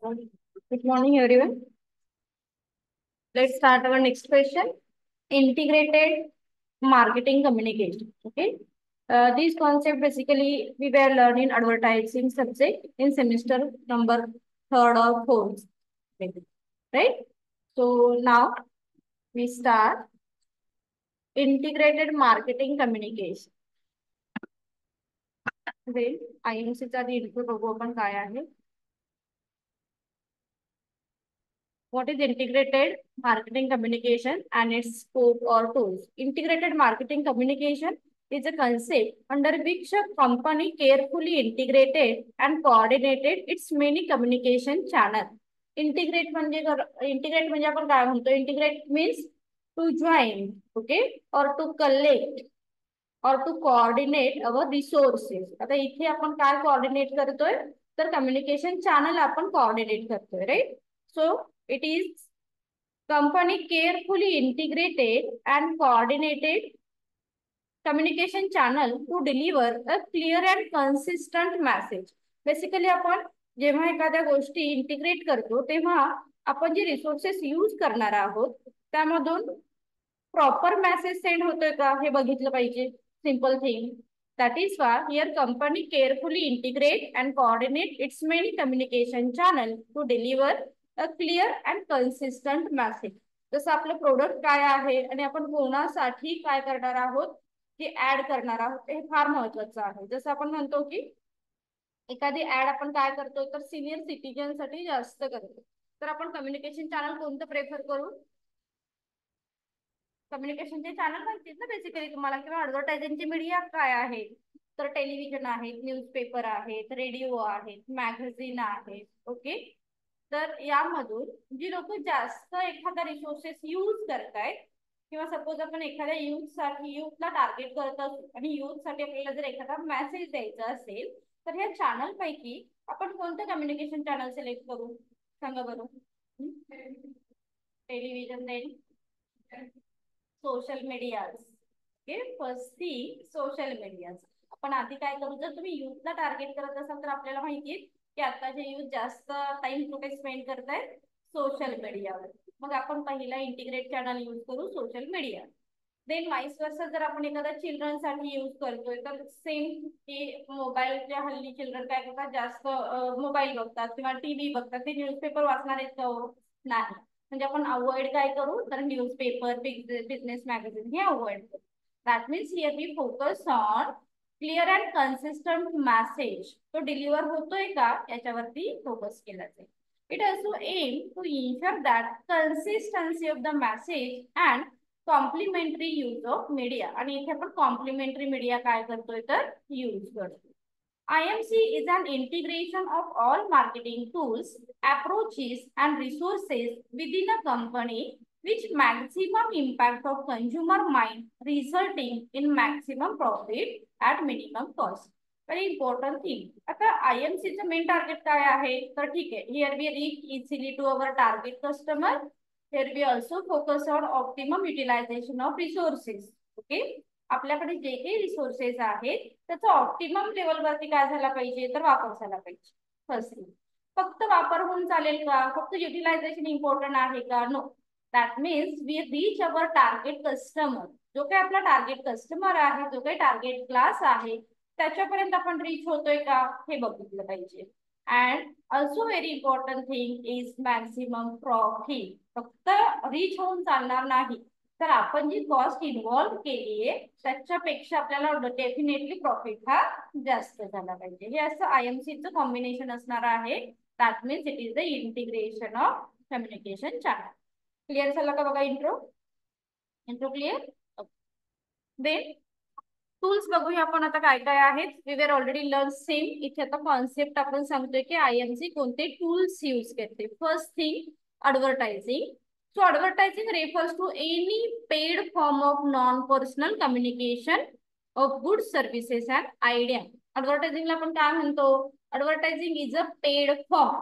Good morning, everyone. Let's start our next question. Integrated marketing communication. Okay. This concept basically we were learning advertising subject in semester number third or fourth. Maybe. Right? So now we start integrated marketing communication. Then IMC चा intro बघू आपण काय आहे. What is integrated marketing communication and its scope or tools? Integrated marketing communication is a concept under which a company carefully integrated and coordinated its many communication channel. Integrate म्हणजे आपण काय म्हणतो? Integrate means to join, okay, or to collect or to coordinate our resources. आता इथे आपण काय coordinate करतोय? तर communication channel आपण coordinate करतोय, right? So it is company carefully integrated and coordinated communication channel to deliver a clear and consistent message. Basically आपण जेव्हा एखाद्या गोष्टी इंटिग्रेट करतो तेव्हा आपण जे रिसोर्सेस यूज करणार आहोत त्यामधून प्रॉपर मेसेज सेंड होतोय का हे बघितलं पाहिजे. Simple thing. That is why here company carefully integrate and coordinate its many communication channel to deliver a clear and consistent message. जसं आपलं प्रोडक्ट काय आहे आणि आपण कोणासाठी काय करणार आहोत हे ऍड करणार आहोत हे फार महत्वाचं आहे. जसं आपण म्हणतो की एखादी ऍड आपण काय करतो तर सिनियर सिटीजन साठी जास्त करतो तर आपण कम्युनिकेशन चॅनल कोणतं प्रेफर करू. कम्युनिकेशनचे चॅनल माहिती ना बेसिकली तुम्हाला किंवा ऍडव्हर्टायझिंगचे मीडिया काय आहे तर टेलिव्हिजन आहेत, न्यूजपेपर आहेत, रेडिओ आहेत, मॅगझिन आहेत. ओके. तर यामधून जी लोक जास्त एखादा रिसोर्सेस यूज करतायत किंवा सपोज आपण एखाद्या युथला टार्गेट करत असू आणि युथ साठी आपल्याला जर एखादा मेसेज द्यायचा असेल तर ह्या चॅनल पैकी आपण कोणतं कम्युनिकेशन चॅनल सिलेक्ट करू सांगा बरं. Television then social medias. Okay. First thing social medias. आपण आधी काय करू जर तुम्ही युथला टार्गेट करत असाल तर आपल्याला माहिती आहे की आताचे युथ जास्त टाइम कुठे स्पेंड करतायत सोशल मीडियावर. मग आपण पहिला इंटिग्रेट चॅनल यूज करू सोशल मीडिया. देन वाईस वर्सा जर आपण एखादा चिल्ड्रन साठी यूज करतोय तर सेम की मोबाईलच्या हल्ली चिल्ड्रन काय करतात जास्त मोबाईल बघतात किंवा टीव्ही बघतात ते न्यूजपेपर वाचणार आहेत का नाही. म्हणजे आपण अवॉइड काय करू तर न्यूजपेपर बिझनेस मॅगझिन हे अवॉइड करू. That means here we focus on clear and consistent message तो डिलिव्हर होतोय का याच्यावरती फोकस केला जाईल. It also aim to ensure that consistency of the message and complementary use of media. आणि इथे आपण कॉम्प्लिमेंटरी मीडिया काय करतोय तर यूज करतो. IMC is an integration of all marketing tools, approaches and resources within a company which maximum impact of consumer mind resulting in maximum profit at minimum cost. Very important thing. आता IMC चं main target काय आहे तर ठीक आहे here we reach easily to our target customer. Here we also focus on optimum utilization of resources. Okay. आपल्याकडे जे काही रिसोर्सेस आहेत त्याचा ऑप्टिमम लेवल वरती काय झाला पाहिजे तर वापर झाला पाहिजे. फर्स्टली फक्त वापर होऊन चालेल का फक्त युटिलायझेशन इम्पॉर्टंट आहे का no. That means we reach our target customer. जो काही आपला टार्गेट कस्टमर आहे जो काही टार्गेट क्लास आहे त्याच्यापर्यंत आपण रीच होतोय का हे बघितलं पाहिजे. And also very important thing is maximum profit. फक्त रीच होऊन चालणार नाही तर आपण जी कॉस्ट इन्व्हॉल्व केली आहे त्याच्यापेक्षा आपल्याला डेफिनेटली प्रॉफिट हा जास्त झाला पाहिजे. हे असं IMC चं कॉम्बिनेशन असणार आहे. That means it is the integration of communication channel. Clear झाला का बघा इंट्रो क्लिअर. देन टूल्स बघूया आपण आता काय काय आहेत. We were already learn same. इथे आता कॉन्सेप्ट आपण सांगतोय की IMC कोणते टूल्स यूज करते. First thing advertising. So advertising refers to any paid form of non-personal communication of goods, services and idea. Advertising ला आपण काय म्हणतो advertising is a paid form.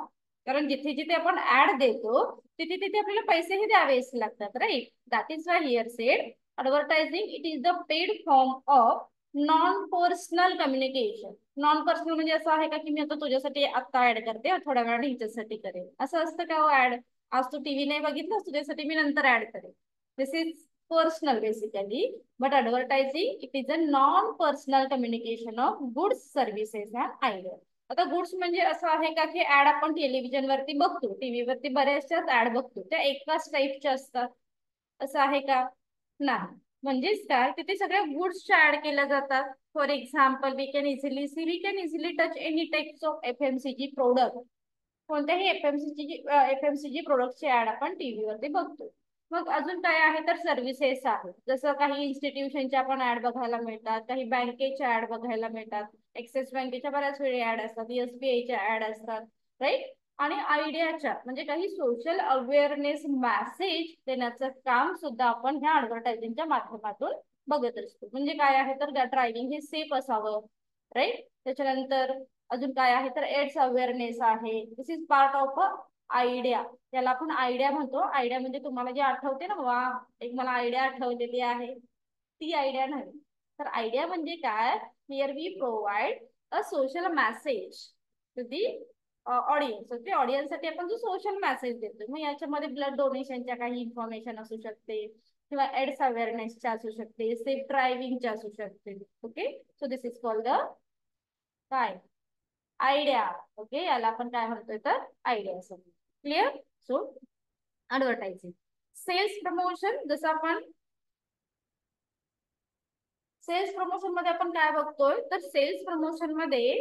कारण जिथे जिथे आपण ऍड देतो तिथे तिथे आपल्याला पैसेही द्यावेच लागतात right. That is why here said advertising it is the paid form of non personal communication. Non personal म्हणजे असं आहे का की मी आता तुझ्यासाठी आता ऍड करते, थोड्या वेळाने हिच्यासाठी करेल, असं असतं का हो ऍड? आज तू टीव्ही नाही बघितलं, तुझ्यासाठी मी नंतर ऍड करेल. This is personal basically. But advertising it is a non personal communication of goods services and idea. आता गुड्स म्हणजे असं आहे का की ऍड आपण टेलिव्हिजन वरती बघतो, टीव्ही वरती बऱ्याचशाच ऍड बघतो, त्या एकाच टाईपच्या असतात, असं आहे का? नाही. म्हणजेच काय, तिथे सगळ्या गुड्सच्या ऍड केल्या जातात. For example we can easily touch any types of FMCG product. कोणत्याही एफएमसीजी प्रोडक्टची ऍड आपण टीव्ही वरती बघतो. मग अजून काय आहे तर सर्व्हिसेस आहेत, जसं काही इन्स्टिट्यूशनच्या आपण ऍड बघायला मिळतात, काही बँकेच्या ऍड बघायला मिळतात. एक्सिस बँकेच्या बऱ्याच वेळी ऍड असतात, एसबीआयच्या ऍड असतात, राईट. आणि आयडियाच्या म्हणजे काही सोशल अवेअरनेस मॅसेज देण्याचं काम सुद्धा आपण ह्या ऍडव्हर्टायझिंगच्या माध्यमातून बघत असतो. म्हणजे काय आहे तर ड्रायव्हिंग हे सेफ असावं, राईट. त्याच्यानंतर अजून काय आहे तर एड्स अवेअरनेस आहे. This is part of a idea. त्याला आपण आयडिया म्हणतो. आयडिया म्हणजे तुम्हाला जे आठवते ना, वा एक मला आयडिया आठवलेली आहे, ती आयडिया नाही. तर आयडिया म्हणजे काय, here we provide a social message to the audience. Okay, ऑडियन्ससाठी आपण जो सोशल मेसेज देतो, मग याच्यामध्ये ब्लड डोनेशनच्या काही इन्फॉर्मेशन असू शकते, किंवा एड्स अवेअरनेसच्या असू शकते, सेफ ड्रायव्हिंगच्या असू शकते. Okay, so this is called the काय, आयडिया. ओके, याला आपण काय म्हणतोय तर आयडिया असं. Clear? So advertising. Sales promotion, जसं आपण सेल्स प्रमोशन मध्ये आपण काय बघतोय तर सेल्स प्रमोशन मध्ये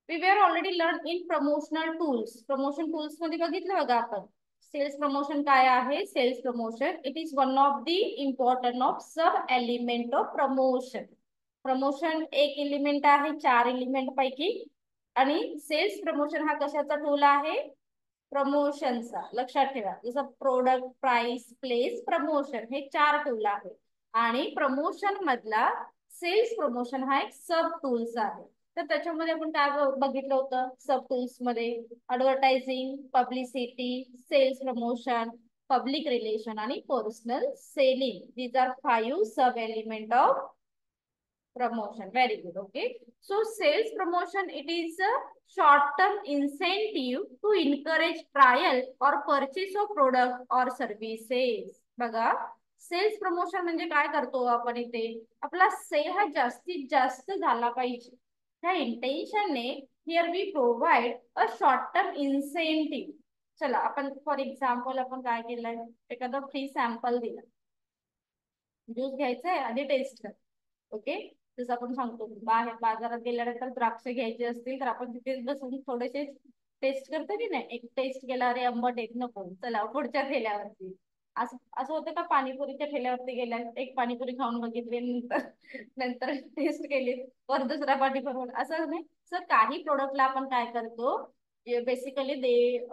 we were already learn in promotional tools. Promotion tools मध्ये बघितलं बघा आपण. सेल्स प्रमोशन काय आहे? Sales promotion it is one of the important of sub element of promotion. Promotion एक एलिमेंट आहे चार एलिमेंट पैकी, आणि सेल्स प्रमोशन हा कशाचा टूल आहे? प्रमोशनचा. लक्षात ठेवा, जसं प्रोडक्ट, प्राइस, प्लेस, प्रमोशन हे चार टूल आहे, आणि प्रमोशन मधला सेल्स प्रमोशन हा एक सब टूल्स आहे. तर त्याच्यामध्ये आपण काय बघितलं होतं सब टूल्स मध्ये? Advertising, publicity, sales promotion, public relation आणि personal selling. These are 5 sub element of promotion. Very good. Okay, so sales promotion it is a short term incentive to encourage trial or purchase of product or services. बघा, cells promotion म्हणजे काय करतो आपण इथे? आपला sale हा जास्तीत जास्त झाला पाहिजे, त्या इंटेन्शनने here we provide a short term incentive. चला, आपण फॉर एक्झाम्पल आपण काय केलंय, एखादा फ्री सॅम्पल दिला, ज्यूस घ्यायचा आहे, आधी टेस्ट कर. ओके, जसं आपण सांगतो बाहेर बाजारात गेल्यानंतर द्राक्ष घ्यायचे असतील तर आपण तिथेच बसून थोडेसे टेस्ट करतो की नाही? एक टेस्ट केला, अरे आंबट येत नको, चला पुढच्या ठेल्यावरती. असं असं होतं का? पाणीपुरीच्या ठेल्यावरती गेल्या, एक पाणीपुरी खाऊन बघितली, नंतर नंतर टेस्ट केली, परत दुसरा पाणीपुरी, असं नाही. सर काही प्रोडक्टला आपण काय करतो, basically they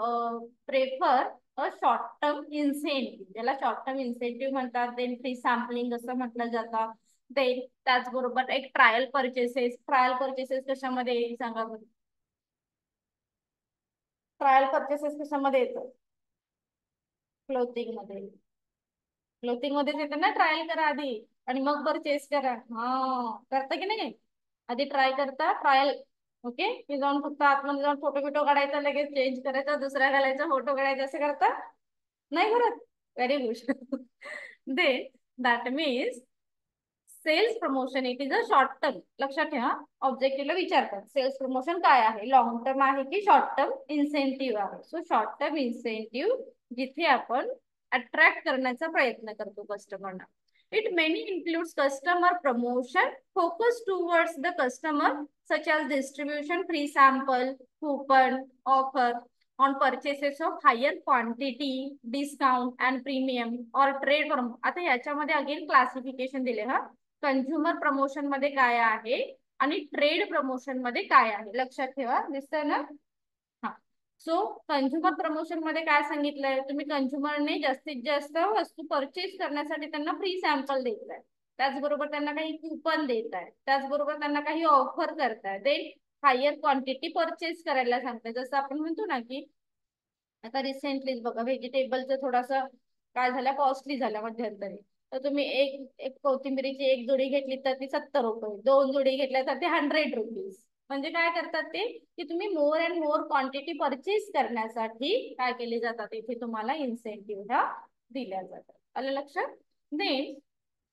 prefer a short term incentive, ज्याला शॉर्ट टर्म इन्सेंटिव्ह म्हणतात. देन फ्री सॅम्पलिंग असं म्हटलं जातं. देन त्याचबरोबर एक ट्रायल परचेसेस. ट्रायल परचेसेस कशामध्ये येईल सांगा बरं? ट्रायल परचेसेस कशामध्ये येतं? क्लोथिंग मध्ये. क्लोथिंग मध्येच येतं ना, ट्रायल करा आधी आणि मग परचेस करा. हा, करता की नाही? आधी ट्राय करता, ट्रायल. ओके, मी जाऊन फक्त आतमध्ये जाऊन फोटो बिटो काढायचा, लगेच चेंज करायचा, दुसरा घालायचा, फोटो काढायचा, असं करता नाही करत? Very good. They that means sales promotion it is a short term. लक्षात ठेवा, ऑब्जेक्टिव्हला विचारतात सेल्स प्रमोशन काय आहे, लॉंग टर्म आहे की शॉर्ट टर्म इन्सेंटिव्ह आहे. सो शॉर्ट टर्म इन्सेंटिव्ह जिथे आपण अट्रॅक्ट करण्याचा प्रयत्न करतो कस्टमरना. It many includes customer promotion focus towards the customer such as distribution, free sample, coupon, offer on purchases of higher quantity, discount and premium or trade. आता याच्यामध्ये again classification दिले हा, कंझ्युमर प्रमोशन मध्ये काय आहे आणि ट्रेड प्रमोशन मध्ये काय आहे, लक्षात ठेवा. दिसतंय ना? हा, सो कंझ्युमर प्रमोशन मध्ये काय सांगितलंय, तुम्ही कंझ्युमरने जास्तीत जास्त वस्तू परचेस करण्यासाठी त्यांना फ्री सॅम्पल देताय, त्याचबरोबर त्यांना काही कुपन देत आहे, त्याचबरोबर त्यांना काही ऑफर करताय, देन हायर क्वांटिटी परचेस करायला सांगताय. जसं आपण म्हणतो ना की आता रिसेंटलीच बघा व्हेजिटेबलचं थोडासा काय झालं, कॉस्टली झाला मध्यंतरी. तर तुम्ही एक एक कोथिंबिरीची एक जोडी घेतली तर ती 70 रुपये, 2 जोडी घेतल्या तर ते 100 रुपीज. म्हणजे काय करतात ते की तुम्ही मोर अँड मोर क्वांटिटी परचेस करण्यासाठी काय केले जातात, इथे तुम्हाला इन्सेंटिव्ह ह्या दिल्या जातात. आलं लक्षात? देन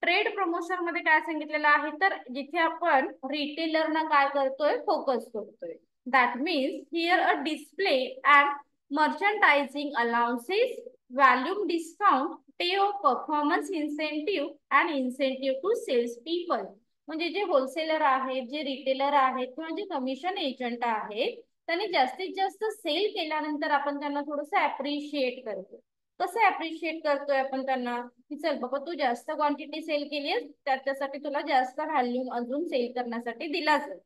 ट्रेड प्रमोशन मध्ये काय सांगितलेलं आहे, तर जिथे आपण रिटेलरना काय करतोय, फोकस करतोय. That means here a display and merchandising allowances, volume discount, pay of performance incentive and incentive to sales people. म्हणजे जे होलसेलर आहेत, जे रिटेलर आहेत किंवा जे कमिशन एजंट आहेत, त्यांनी जास्तीत जास्त सेल केल्यानंतर आपण त्यांना थोडस अप्रिशिएट करतो. कसं अप्रिशिएट करतोय आपण त्यांना, की चल बाबा तू जास्त क्वांटिटी सेल केली आहे, त्याच्यासाठी तुला जास्त व्हॅल्यूम अजून सेल करण्यासाठी दिला जाईल.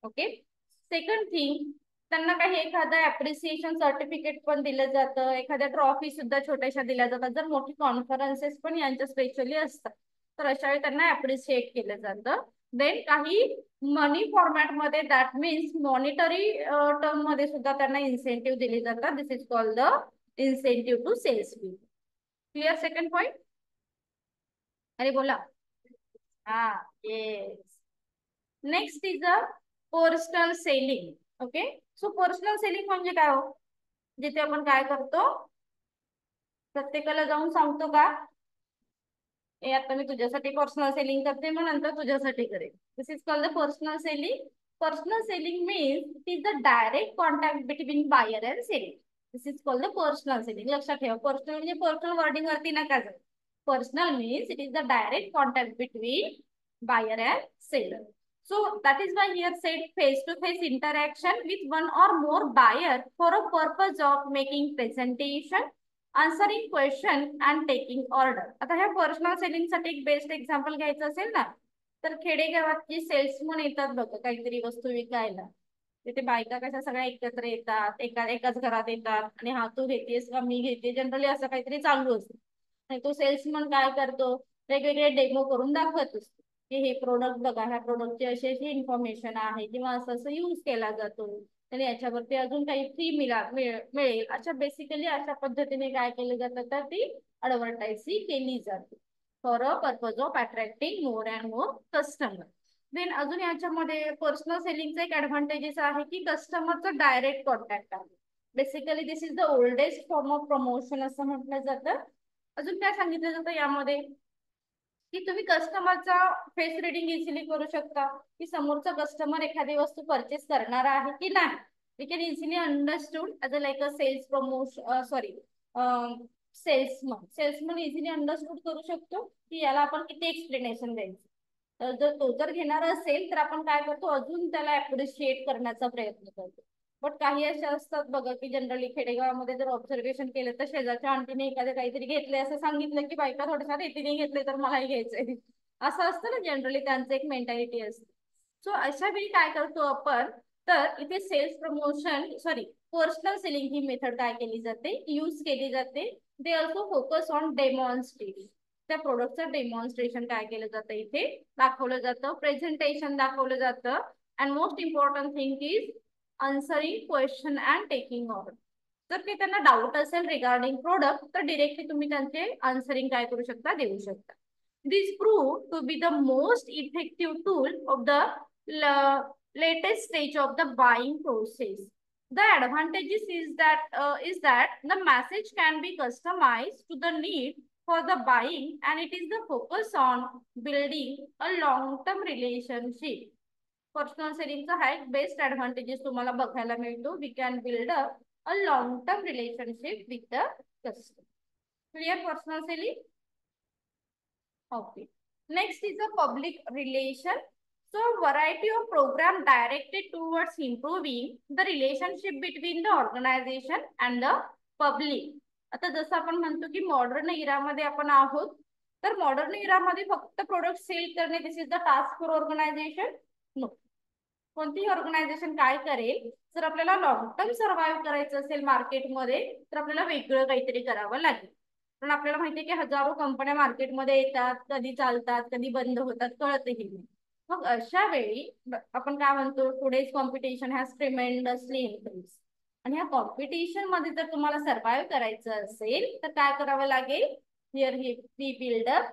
ओके. सेकंड थिंग, त्यांना काही एखादं अप्रिसिएशन सर्टिफिकेट पण दिलं जातं, एखाद्या ट्रॉफी सुद्धा छोट्याशा दिल्या जातात. जर मोठी कॉन्फरन्सेस पण यांच्या स्पेशली असतात तर अशा वेळी त्यांना अप्रिशिएट केलं जातं. देन काही मनी फॉर्मॅट मध्ये, दॅट मीन्स मॉनिटरी टर्म मध्ये सुद्धा त्यांना इन्सेंटिव्ह दिले जातात. This is called the incentive to sales people. Clear second point? अरे बोला. हा, yes. Next is a personal selling. Okay. So personal selling म्हणजे काय हो, जिथे आपण काय करतो, प्रत्येकाला जाऊन सांगतो का हे आता मी तुझ्यासाठी पर्सनल सेलिंग करते, मग नंतर तुझ्यासाठी करेल. This is called the personal selling. Personal selling means it is the direct contact between buyer and seller. This is called the personal selling. लक्षात ठेवा, पर्सनल म्हणजे पर्सनल वर्डिंग वरती नका जाऊ. Personal means it is the direct contact between buyer and seller. So that is why here said face-to-face interaction with one or more buyer for a purpose of making presentation, answering question and taking order. आता ह्या personal selling साठी एक best example घ्यायचं असेल ना, तर खेडेगावात जे सेल्समन येतात बघ काहीतरी वस्तू विकायला, तिथे बायका कशा सगळ्या एकत्र येतात, एकाच घरात येतात आणि हा तू घेतेस का मी घेते, जनरली असं काहीतरी चालू असतं. आणि तो सेल्समन काय करतो, वेगवेगळे डेमो करून दाखवत असतो की हे प्रोडक्ट बघा, ह्या प्रोडक्टची अशी अशी इन्फॉर्मेशन आहे किंवा असं असं यूज केला जातो, आणि याच्यावरती अजून काही फ्री मिळेल. अशा बेसिकली अशा पद्धतीने काय केलं जातं, तर ती ऍडव्हर्टाइज केली जाते for a purpose of attracting more and more customer. Then अजून याच्यामध्ये पर्सनल सेलिंगचा एक ऍडव्हान्टेजेस आहे की कस्टमरचा डायरेक्ट कॉन्टॅक्ट आहे. Basically this is the oldest form of promotion असं म्हटलं जातं. अजून काय सांगितलं जातं यामध्ये, की तुम्ही कस्टमरचा फेस रिडिंग इझिली करू शकता, की समोरचा कस्टमर एखादी वस्तू परचेस करणार आहे की नाही. We can easily understood as a like a sales promotion, sorry salesman easily understood करू शकतो की याला आपण किती एक्सप्लेनेशन द्यायचं. जर तो जर घेणार असेल तर आपण काय करतो, अजून त्याला अप्रिशिएट करण्याचा प्रयत्न करतो. बट काही असे असतात बघा की जनरली खेडेगावामध्ये जर ऑब्झर्वेशन केलं तर शेजारच्या आंटीने एखादं काहीतरी घेतलंय असं सांगितलं की बायका थोड्याशा रेटीने घेतले तर मलाही घ्यायचंय, असं असतं ना जनरली, त्यांचं एक मेंटॅलिटी असते. सो अशा वेळी काय करतो आपण, तर इथे sales promotion sorry personal selling ही मेथड काय केली जाते, यूज केली जाते. They also focus on demonstration. त्या प्रोडक्टचं डेमॉन्स्ट्रेशन काय केलं जातं, इथे दाखवलं जातं, प्रेझेंटेशन दाखवलं जातं. And most important thing is answering question and taking order. जर काही त्यांना डाऊट असेल रिगार्डिंग प्रोडक्ट तर डिरेक्टली तुम्ही त्यांचे आन्सरिंग काय करू शकता, देऊ शकता. This prove to be the most effective tool of the latest stage of the buying process. The advantages is that the message can be customized to the need for the buying and it is the focus on building a long-term relationship. Personal सेलिंगचा हा एक best advantages तुम्हाला बघायला मिळतो. We can build a long term relationship with the customer. Clear personal selling? Okay. Next is a public relation. So variety of program directed towards improving the relationship between the organization and the public. आता जसं आपण म्हणतो की modern इरामध्ये आपण आहोत, तर modern इरामध्ये फक्त product sale करणे this is the task for organization. No. कोणतीही ऑर्गनायझेशन काय करेल, जर आपल्याला लॉंग टर्म सर्व्हाइव्ह करायचं असेल मार्केटमध्ये तर आपल्याला वेगळं काहीतरी करावं लागेल. कारण आपल्याला माहितीये की हजारो कंपन्या मार्केटमध्ये येतात, कधी चालतात कधी बंद होतात कळतही नाही. मग अशा वेळी आपण काय म्हणतो, today's competition has tremendously increase. आणि ह्या कॉम्पिटिशन मध्ये जर तुम्हाला सर्व्हाइव्ह करायचं असेल तर काय करावं लागेल, here we build up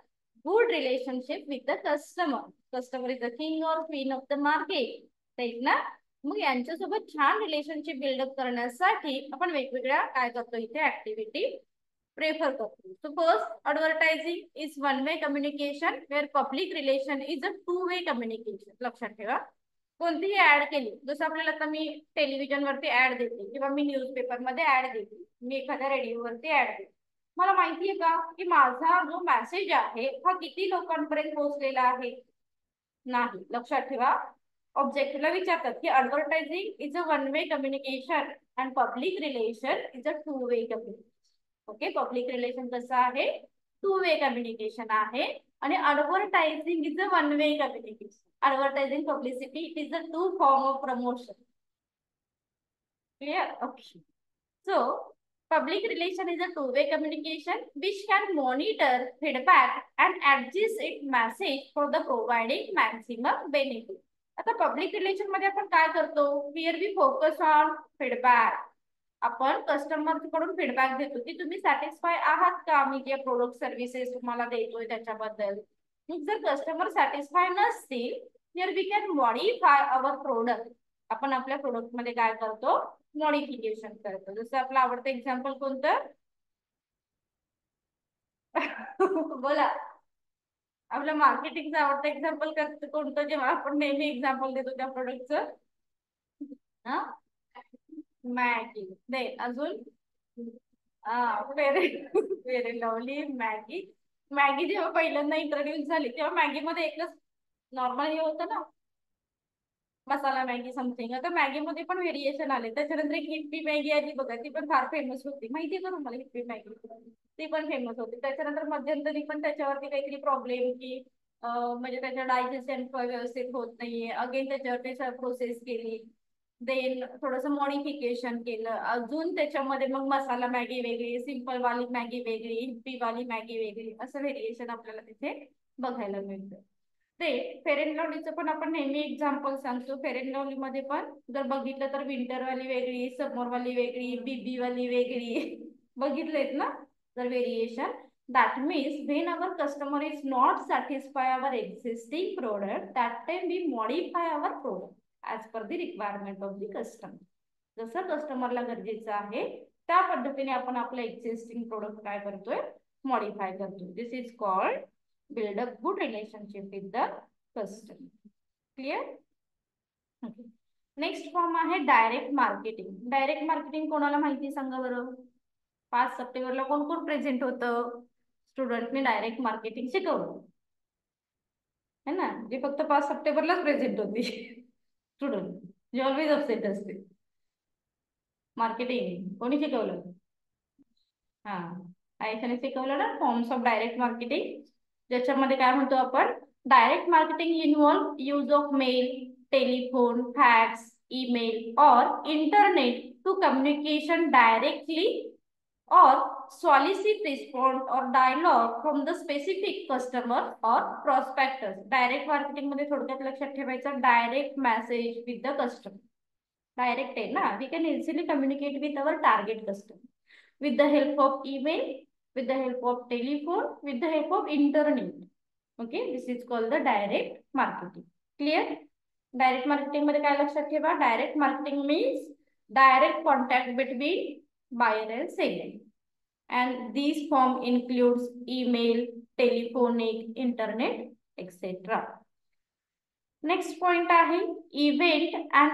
good relationship with the customer. Customer is the king और queen of the market, right ना. मग यांच्यासोबत छान रिलेशनशिप बिल्डअप करण्यासाठी आपण वेगवेगळ्या काय करतो इथे ऍक्टिव्हिटी प्रेफर करतो. So first, advertising is one way communication where public relation is a two way communication. लक्षात ठेवा. कोणतीही ऍड केली, जसं आपल्याला आता मी टेलिव्हिजन वरती ऍड देते किंवा मी न्यूजपेपर मध्ये ऍड देते, मी एखाद्या रेडिओवरती ऍड देते, मला माहितीये का की माझा जो मेसेज आहे हा किती लोकांपर्यंत पोहोचलेला आहे? नाही. लक्षात ठेवा. ऑब्जेक्टिव्हला विचारतात की advertising is a one way communication and public relation is a two way communication. Okay, public relation कसं आहे? टू वे कम्युनिकेशन आहे. आणि advertising is a one way communication. Advertising publicity it is a two form of promotion. Clear? Okay. So, public relation is a two-way communication which can monitor feedback and adjust its message for the providing maximum benefit. आता public relation मध्ये आपण काय करतो? Here we focus on feedback. आपण customer कडून feedback देतो की तुम्ही सॅटिस्फाय आहात का मी जे प्रोडक्ट सर्व्हिसेस तुम्हाला देतोय त्याच्याबद्दल. मग जर कस्टमर सॅटिस्फाय नसतील, here we can modify our product. आपण आपल्या प्रोडक्ट मध्ये काय करतो? मॉडिफिकेशन करतो. जसं आपलं आवडतं एक्झाम्पल कोणतं? बोला. आपलं मार्केटिंगचं आवडतं एक्झाम्पल कोणतं, जेव्हा आपण नेहमी एक्झाम्पल देतो त्या प्रोडक्टचं? हा, मॅगी. दे अजून फेअर लवली, मॅगी. मॅगी जेव्हा पहिल्यांदा इंट्रोड्यूस झाली तेव्हा मॅगी मध्ये एकच नॉर्मल हे होतं ना, मसाला मॅगी समथिंग. आता मॅगी मध्ये पण व्हेरिएशन आले. त्याच्यानंतर एक हिप्पी मॅगी आली बघा, ती पण फार फेमस होती. माहिती का तुम्हाला हिप्पी मॅगी? ती पण फेमस होती. त्याच्यानंतर मध्यंतरी पण त्याच्यावरती काहीतरी प्रॉब्लेम की म्हणजे त्याच्या डायजेशन व्यवस्थित होत नाहीये. अगेन त्याच्यावरती प्रोसेस केली, देन थोडस मॉडिफिकेशन केलं, अजून त्याच्यामध्ये मग मसाला मॅगी वेगळी, सिंपल वाली मॅगी वेगळी, हिप्पी वाली मॅगी वेगळी, असं व्हेरिएशन आपल्याला तिथे बघायला मिळतं. ते फेअर अँड लवलीचं पण आपण नेहमी एक्झाम्पल सांगतो. फेअर अँड लवली मध्ये पण जर बघितलं तर विंटर वाली वेगळी, समर वाली वेगळी, बीबी वाली वेगळी. बघितलेत ना जर variation. That means when our customer is not satisfy our existing product, that time we modify our product as per the requirement of the customer. जसं कस्टमरला गरजेचं आहे त्या पद्धतीने आपण आपलं एक्झिस्टिंग प्रोडक्ट काय करतोय? मॉडिफाय करतोय. This is called build a good relationship with the customer. Clear? Okay. Next form आहे डायरेक्ट मार्केटिंग. डायरेक्ट मार्केटिंग कोणाला माहिती सांगा बरं? 5 सप्टेंबरला कोण कोण प्रेझेंट होतं? स्टुडंटने डायरेक्ट मार्केटिंग शिकवलं है ना. जे फक्त 5 सप्टेंबरलाच प्रेझेंट होती स्टुडंट, जे ऑलवेज अपसेट असते. मार्केटिंग कोणी शिकवलं? हा, आयशाने शिकवलं ना, फॉर्म्स ऑफ डायरेक्ट मार्केटिंग. ज्याच्यामध्ये काय म्हणतो आपण? Direct marketing involve use of male, telephone, fax, email और इंटरनेट टू कम्युनिकेशन डायरेक्टली और solicit response or dialogue from the specific customer or prospectors. Direct marketing मध्ये थोडक्यात लक्षात ठेवायचं, direct message with the customer. Direct आहे ना, we can easily communicate with our target customer with the help of email, with the help of telephone, with the help of internet. Okay, this is called the direct marketing. Clear? Direct marketing मध्ये काय लक्षात ठेवा? Direct marketing means direct contact between buyer and seller, and these form includes email, telephonic, internet, etc. Next point आहे event and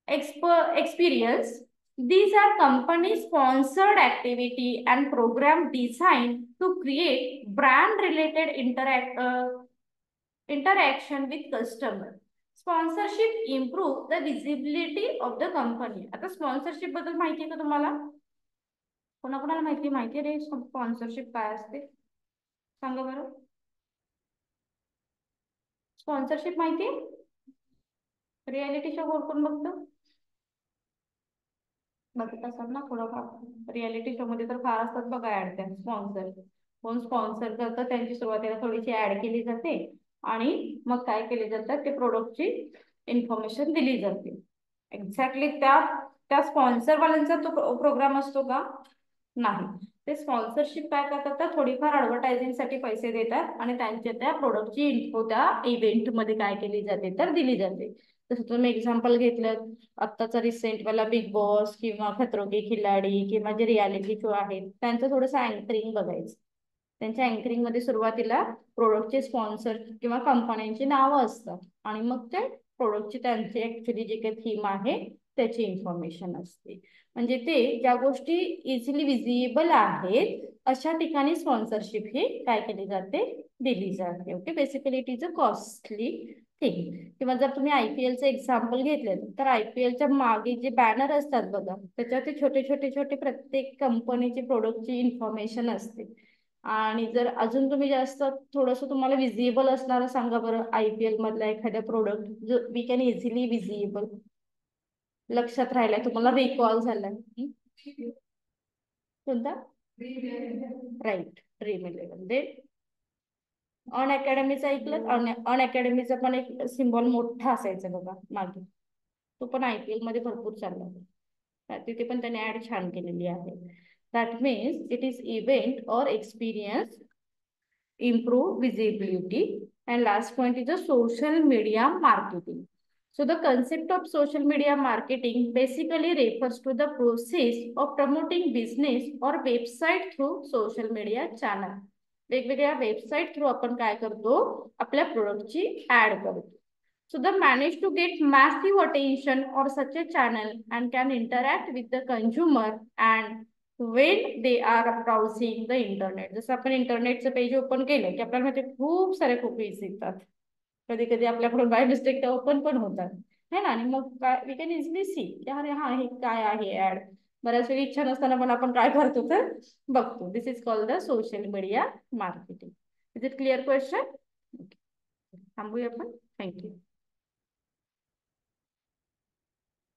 experience. These are company-sponsored activity and program designed to create brand-related interaction with customer. Sponsorship improve the visibility of the company. आता sponsorship बद्दल माहिती आहे का तुम्हाला? कोणाकोणाला माहिती रे sponsorship काय असते? सांगा बरं. स्पॉन्सरशिप माहिती आहे? रियालिटी शो कोण बघतं? बघत असाल ना थोडंफार. रियालिटी शो मध्ये तर फार असतात बघा ऍड. त्या स्पॉन्सर कोण स्पॉन्सर करतं त्यांची सुरुवातीला थोडीशी ऍड केली जाते आणि मग काय केले जातात ते प्रोडक्टची इन्फॉर्मेशन दिली जाते. एक्झॅक्टली त्या स्पॉन्सर वाल्यांचा तो प्रोग्राम असतो का? नाही. ते स्पॉन्सरशिप काय करतात तर थोडीफार ऍडव्हर्टायझिंग साठी पैसे देतात आणि त्यांच्या त्या प्रोडक्टची इन्फो त्या इव्हेंट मध्ये काय केली जाते तर दिली जाते. जसं तुम्ही एक्झाम्पल घेतलं आत्ताचा रिसेंट वाला बिग बॉस किंवा खतरों के खिलाडी किंवा जे रियालिटी शो आहेत त्यांचं थोडंसं अँकरिंग बघायचं. त्यांच्या अँकरिंग मध्ये सुरुवातीला प्रोडक्टचे स्पॉन्सर किंवा कंपन्यांची नावं असतात आणि मग ते प्रोडक्टची त्यांची ऍक्च्युली जे काही थीम आहे त्याची इन्फॉर्मेशन असते. म्हणजे ते ज्या गोष्टी इझिली विजिबल आहेत अशा ठिकाणी स्पॉन्सरशिप ही काय केली जाते दिली जाते. Okay, basically it is a costly thing. किंवा जर तुम्ही आयपीएलचं एक्झाम्पल घेतलं तर आयपीएलच्या मागे जे बॅनर असतात बघा त्याच्यावरती छोटे छोटे छोटे प्रत्येक कंपनीची प्रोडक्टची इन्फॉर्मेशन असते. आणि जर अजून तुम्ही जास्त थोडस तुम्हाला विजिबल असणार सांगा बरं आयपीएल मधला एखाद्या प्रोडक्ट जो वी कॅन इझिली विजिबल लक्षात राहिलाय तुम्हाला रिकॉल झालाय. कोणता? Right, Dream Eleven. दे अन अकॅडमीचं ऐकलं? अन अकॅडमीचा पण एक सिम्बॉल मोठा असायचा बघा मागे, तो पण आयपीएल मध्ये भरपूर चालला. तिथे पण त्याने ऍड छान केलेली आहे. That means it is event और experience improve visibility. And last point is the social media marketing. So the concept of social media marketing basically refers to the process of promoting business or website through social media channel. वेगवेगळ्या website through आपण काय करतो आपल्या प्रोडक्टची add करतो. So the manage to get massive attention or such a channel and can interact with the consumer and when they are browsing the internet. जसं आपण इंटरनेटचं पेज ओपन केलं की आपल्याला माहिती खूप सारे कुकीज येतात. कधी कधी आपल्याकडून बाय मिस्टेक ते ओपन पण होतात है ना. आणि मग काय वी कॅन इझिली सी की अरे हा हे काय आहे ऍड. बऱ्याच वेळी इच्छा नसताना पण आपण काय करतो तर बघतो. This is called the social media marketing. Is it clear question? थांबूया आपण. थँक्यू.